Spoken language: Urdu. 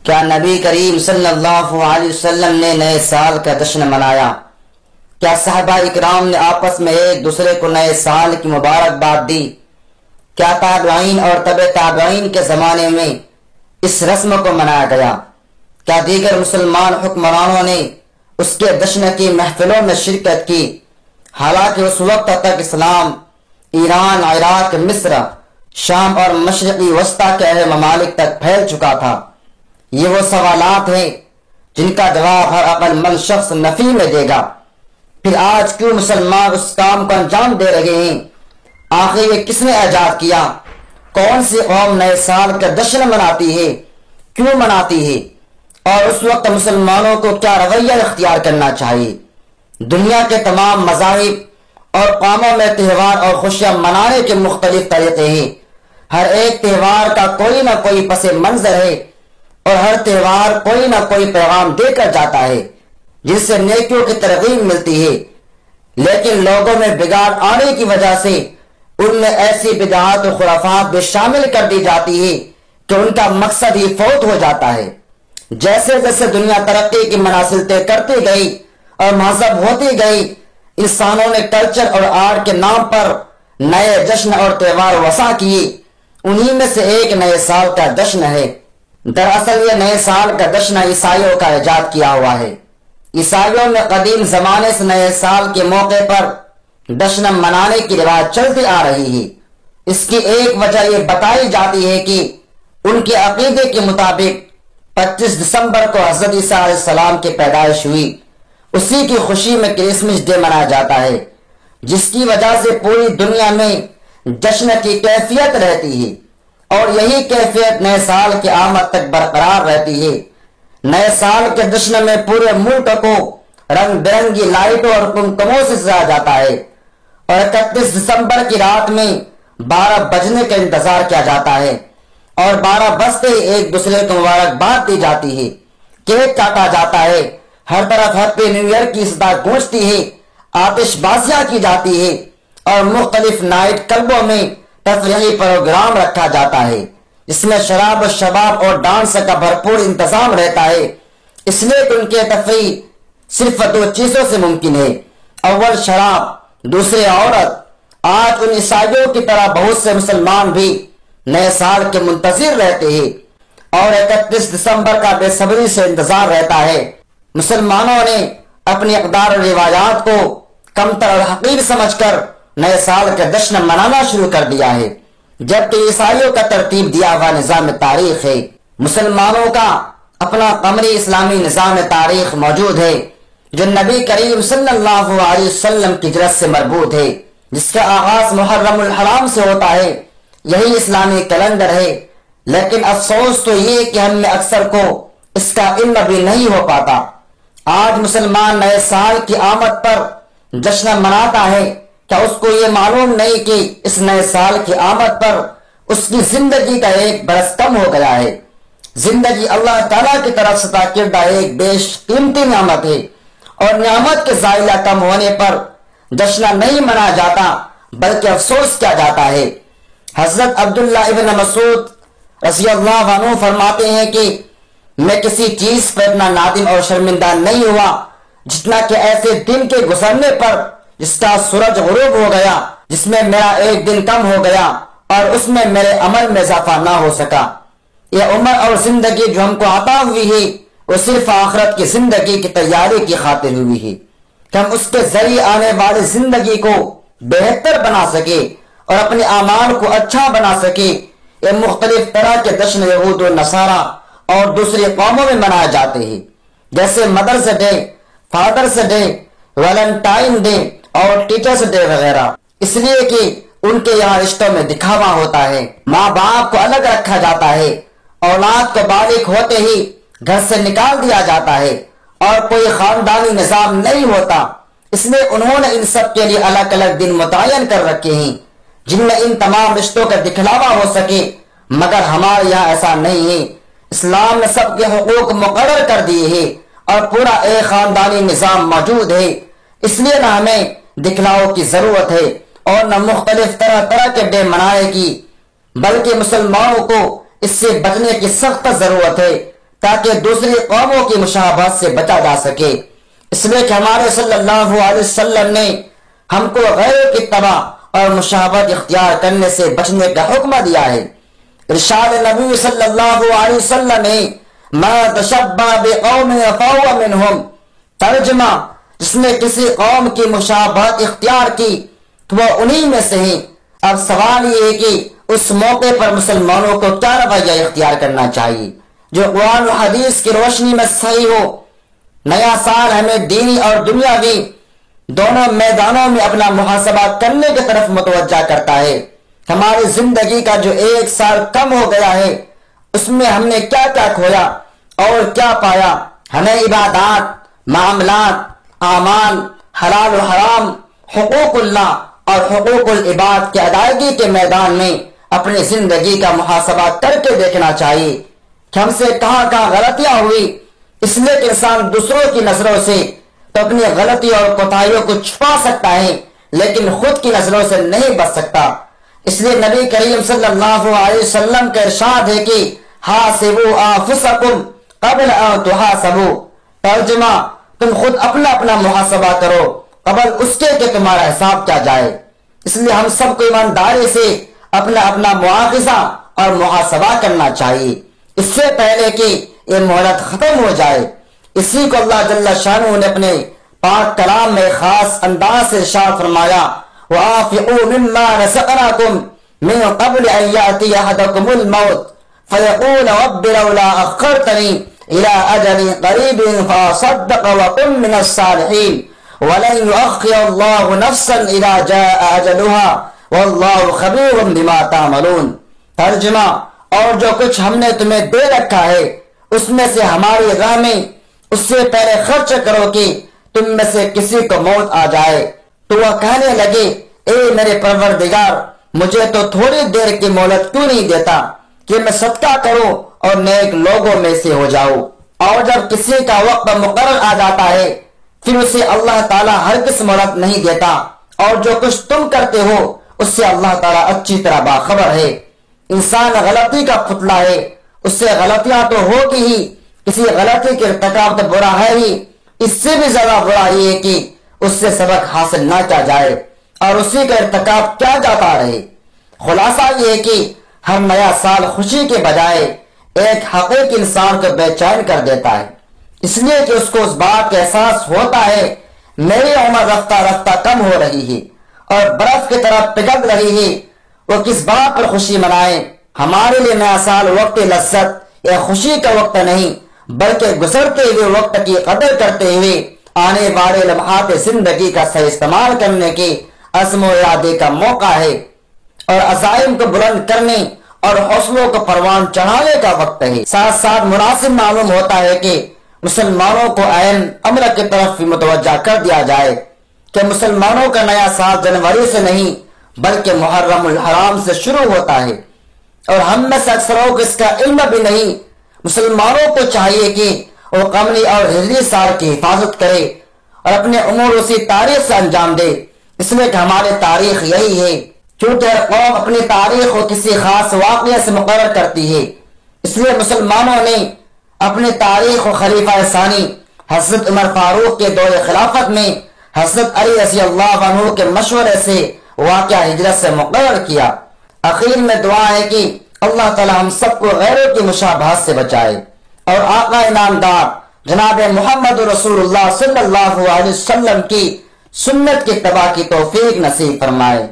کیا نبی کریم صلی اللہ علیہ وسلم نے نئے سال کا جشن منایا؟ کیا صحابہ اکرام نے آپس میں ایک دوسرے کو نئے سال کی مبارکباد دی؟ کیا تابعین اور تبع تابعین کے زمانے میں اس رسم کو منایا گیا؟ کیا دیگر مسلمان حکمرانوں نے اس کے جشن کی محفلوں میں شرکت کی؟ حالانکہ اس وقت تک اسلام ایران، عراق، مصر، شام اور مشرقی وسطی کے اہل ممالک تک پھیل چکا تھا۔ یہ وہ سوالات ہیں جن کا جواب ہر عقل مند شخص نفی میں دے گا۔ پھر آج کیوں مسلمان اس کام کو انجام دے رہے ہیں؟ آخر یہ کس نے ایجاد کیا؟ کون سی قوم نئے سال کا جشن مناتی ہے؟ کیوں مناتی ہے؟ اور اس وقت مسلمانوں کو کیا رویہ اختیار کرنا چاہیے؟ دنیا کے تمام مذاہب اور قوموں میں تہوار اور خوشیاں منانے کے مختلف طریقے ہیں۔ ہر ایک تہوار کا کوئی نہ کوئی پس منظر ہے اور ہر تہوار کوئی نہ کوئی پیغام دے کر جاتا ہے جس سے نیکیوں کی ترغیب ملتی ہے، لیکن لوگوں میں بگاڑ آنے کی وجہ سے ان میں ایسی بدعات و خرافات بھی شامل کر دی جاتی ہے کہ ان کا مقصد ہی فوت ہو جاتا ہے۔ جیسے جیسے دنیا ترقی کی مناسل طے کرتی گئی اور مہذب ہوتی گئی، انسانوں نے کلچر اور آرٹ کے نام پر نئے جشن اور تہوار وسع کیے۔ انہی میں سے ایک نئے سال کا جشن ہے۔ دراصل یہ نئے سال کا جشن عیسائیوں کا ایجاد کیا ہوا ہے۔ عیسائیوں میں قدیم زمانے سے نئے سال کے موقع پر جشن منانے کی روایت چلتی آ رہی ہے۔ اس کی ایک وجہ یہ بتائی جاتی ہے کہ ان کے عقیدے کے مطابق 25 دسمبر کو حضرت عیسیٰ علیہ السلام کی پیدائش ہوئی۔ اسی کی خوشی میں کرسمس ڈے منایا جاتا ہے، جس کی وجہ سے پوری دنیا میں جشن کی کیفیت رہتی ہے، اور یہی کیفیت نئے سال کی آمد تک برقرار رہتی ہے۔ نئے سال کے جشن میں پورے ملک کو رنگ برنگی لائٹوں اور کمکموں سے سجایا جاتا ہے، اور 31 دسمبر کی رات میں 12 بجنے کا انتظار کیا جاتا ہے، اور 12 بجتے ہی ایک دوسرے کو مبارکباد دی جاتی ہے، کیک کاٹا جاتا ہے، ہر طرف ہیپی نیو ایئر کی صدا گونجتی ہے، آتش بازیاں کی جاتی ہے، اور مختلف نائٹ کلبوں میں تفریحی پروگرام رکھا جاتا ہے جس میں شراب و شباب اور ڈانس کا بھرپور انتظام رہتا ہے۔ اس لیے کہ ان کے تفریح صرف 2 چیزوں سے ممکن ہے، اول شراب، دوسرے عورت۔ آج ان عیسائیوں کی طرح بہت سے مسلمان بھی نئے سال کے منتظر رہتے ہیں اور 31 دسمبر کا بے صبری سے انتظار رہتا ہے۔ مسلمانوں نے اپنی اقدار اور روایات کو کمتر اور حقیر سمجھ کر نئے سال کا جشن منانا شروع کر دیا ہے، جبکہ عیسائیوں کا ترتیب دیا ہوا نظام تاریخ ہے۔ مسلمانوں کا اپنا قمری اسلامی نظام تاریخ موجود ہے جو نبی کریم صلی اللہ علیہ وسلم کی ہجرت سے مربوط ہے، جس کا آغاز محرم الحرام سے ہوتا ہے۔ یہی اسلامی کیلنڈر ہے، لیکن افسوس تو یہ کہ ہم میں اکثر کو اس کا علم بھی نہیں ہو پاتا۔ آج مسلمان نئے سال کی آمد پر جشن مناتا ہے، کیا اس کو یہ معلوم نہیں کہ اس نئے سال کی آمد پر اس کی زندگی کا ایک برس کم ہو گیا ہے؟ زندگی اللہ تعالیٰ کی طرف سے عطا کردہ ایک بیش قیمتی نعمت ہے، اور نعمت کے زائلہ کم ہونے پر جشن نہیں منایا جاتا بلکہ افسوس کیا جاتا ہے۔ حضرت عبداللہ ابن مسعود رضی اللہ عنہ فرماتے ہیں کہ میں کسی چیز پر اتنا نادم اور شرمندہ نہیں ہوا جتنا کہ ایسے دن کے گزرنے پر جس کا سورج غروب ہو گیا، جس میں میرا ایک دن کم ہو گیا اور اس میں میرے عمل میں اضافہ نہ ہو سکا۔ یہ عمر اور زندگی جو ہم کو عطا ہوئی ہے وہ صرف آخرت کی زندگی کی تیاری کی خاطر ہوئی ہے کہ ہم اس کے ذریعے آنے والی زندگی کو بہتر بنا سکے اور اپنے اعمال کو اچھا بنا سکے۔ یہ مختلف طرح کے جشن یہود و نصارہ اور دوسری قوموں میں منائے جاتے ہیں، جیسے Mother's Day, Father's Day, Valentine Day اور ٹیچرس ڈے وغیرہ، اس لیے کہ ان کے یہاں رشتوں میں دکھاوا ہوتا ہے۔ ماں باپ کو الگ رکھا جاتا ہے، اولاد کو بالغ ہوتے ہی گھر سے نکال دیا جاتا ہے، اور کوئی خاندانی نظام نہیں ہوتا۔ اس لیے انہوں نے ان سب کے لیے الگ الگ دن متعین کر رکھے ہیں جن میں ان تمام رشتوں کا دکھلاوا ہو سکے، مگر ہمارے یہاں ایسا نہیں ہے۔ اسلام نے سب کے حقوق مقرر کر دیے ہیں اور پورا ایک خاندانی نظام موجود ہے، اس لیے نہ ہمیں دکھلاؤ کی ضرورت ہے اور نہ مختلف طرح طرح کے ڈے منائے کی، بلکہ مسلمانوں کو اس سے بچنے کی سخت ضرورت ہے تاکہ دوسری قوموں کی مشابہت سے بچا جا سکے، اس لیے کہ ہمارے صلی اللہ علیہ وسلم نے ہم کو غیروں کی اتباع اور مشابہت اختیار کرنے سے بچنے کا حکم دیا ہے۔ ارشاد نبی صلی اللہ علیہ وسلم ہے، ما تشبہ بقوم فہو منہم، ترجمہ جس نے کسی قوم کی مشابہت اختیار کی تو وہ انہی میں سے ہیں۔ اب سوال یہ ہے کہ اس موقع پر مسلمانوں کو کیا رویہ اختیار کرنا چاہیے جو قرآن و حدیث کی روشنی میں صحیح ہو۔ نیا سال ہمیں دینی اور دنیاوی دونوں میدانوں میں اپنا محاسبہ کرنے کی طرف متوجہ کرتا ہے۔ ہماری زندگی کا جو ایک سال کم ہو گیا ہے اس میں ہم نے کیا کیا کھویا اور کیا پایا۔ ہمیں عبادات، معاملات، اعمال، حلال و حرام، حقوق اللہ اور حقوق العباد کی ادائیگی کے میدان میں اپنی زندگی کا محاسبہ کر کے دیکھنا چاہیے کہ ہم سے کہاں کہاں غلطیاں ہوئی، اس لیے کہ انسان دوسروں کی نظروں سے تو اپنی غلطی اور کوتاہیوں کو چھپا سکتا ہے لیکن خود کی نظروں سے نہیں بچ سکتا۔ اس لیے نبی کریم صلی اللہ علیہ وسلم کا ارشاد ہے کہ حاسبوا انفسکم قبل ان تحاسبوا، ترجمہ تم خود اپنا اپنا محاسبہ کرو قبل اس کے کہ تمہارا حساب کیا جائے۔ اس لیے ہم سب کو ایمانداری سے اپنا اپنا مواخذہ اور محاسبہ کرنا چاہیے اس سے پہلے کہ یہ مہلت ختم ہو جائے۔ اسی کو اللہ جل شانہ نے اپنے پاک کلام میں خاص انداز سے ارشاد فرمایا، وَآفِقُوا مِمَّا رَزَقْنَاكُمْ مِن قَبْلِ أَن يَأْتِيَ أَحَدَكُمُ الْمَوْتُ فَيَقُولَ رَبِّ لَوْلَا أَخَّرْتَنِي إِلَىٰ أَجَلٍ قَرِيبٍ فَأَصَدَّقَ وَأَكُن مِّنَ الصَّالِحِينَ وَلَن يُؤَخِّرَ اللَّهُ نَفْسًا إِذَا جَاءَ أَجَلُهَا وَاللَّهُ خَبِيرٌ بِمَا تَعْمَلُونَ، ترجمہ اور جو کچھ ہم نے تمہیں دے رکھا ہے اس میں سے ہماری راہ میں اس سے پہلے خرچ کرو کہ تم میں سے کسی کو موت آ جائے تو وہ کہنے لگے، اے میرے پروردگار مجھے تو تھوڑی دیر کی مہلت کیوں نہیں دیتا کہ میں صدقہ کروں اور نیک لوگوں میں سے ہو جاؤں۔ اور جب کسی کا وقت مقرر آ جاتا ہے پھر اسے اللہ تعالیٰ ہرگز مہلت نہیں دیتا، اور جو کچھ تم کرتے ہو اس سے اللہ تعالیٰ اچھی طرح باخبر ہے۔ انسان غلطی کا پتلا ہے، اس سے غلطیاں تو ہوگی ہی، کسی غلطی کے ارتکاب تو برا ہے ہی، اس سے بھی زیادہ برا یہ ہے کہ اس سے سبق حاصل نہ کیا جائے اور اسی کا ارتکاب کیا جاتا رہے۔ خلاصہ یہ ہے کہ ہر نیا سال خوشی کے بجائے ایک حقیقی انسان کو بے چین کر دیتا ہے، اس لیے کہ اس کو اس بات کا احساس ہوتا ہے میری عمر رفتہ رفتہ کم ہو رہی ہے اور برف کی طرح پگھل رہی ہے، وہ کس بات پر خوشی منائے۔ ہمارے لیے نیا سال وقت لذت یا خوشی کا وقت نہیں بلکہ گزرتے ہوئے وقت کی قدر کرتے ہوئے آنے والے لمحات زندگی کا صحیح استعمال کرنے کے عزم و ارادے کا موقع ہے اور عزائم کو بلند کرنے اور حوصلوں کو پروان چڑھانے کا وقت ہے۔ ساتھ ساتھ مناسب معلوم ہوتا ہے کہ مسلمانوں کو عین امر کی طرف بھی متوجہ کر دیا جائے کہ مسلمانوں کا نیا سال جنوری سے نہیں بلکہ محرم الحرام سے شروع ہوتا ہے، اور ہم میں سے اکثروں کو اس کا علم بھی نہیں۔ مسلمانوں کو چاہیے کہ وہ قمری اور ہجری سال کی حفاظت کرے اور اپنے امور اسی تاریخ سے انجام دے، اس لیے کہ ہماری تاریخ یہی ہے، کیونکہ ہر قوم اپنی تاریخ کو کسی خاص واقعے سے مقرر کرتی ہے۔ اس لیے مسلمانوں نے اپنی تاریخ و خلیفہ ثانی حضرت عمر فاروق کے دور خلافت میں حضرت علی رضی اللہ عنہ کے مشورے سے واقعہ ہجرت سے مقرر کیا۔ اخیر میں دعا ہے کہ اللہ تعالی ہم سب کو غیروں کی مشابہت سے بچائے اور آقا انعامدار جناب محمد رسول اللہ صلی اللہ علیہ وسلم کی سنت کی اتباع کی توفیق نصیب فرمائے۔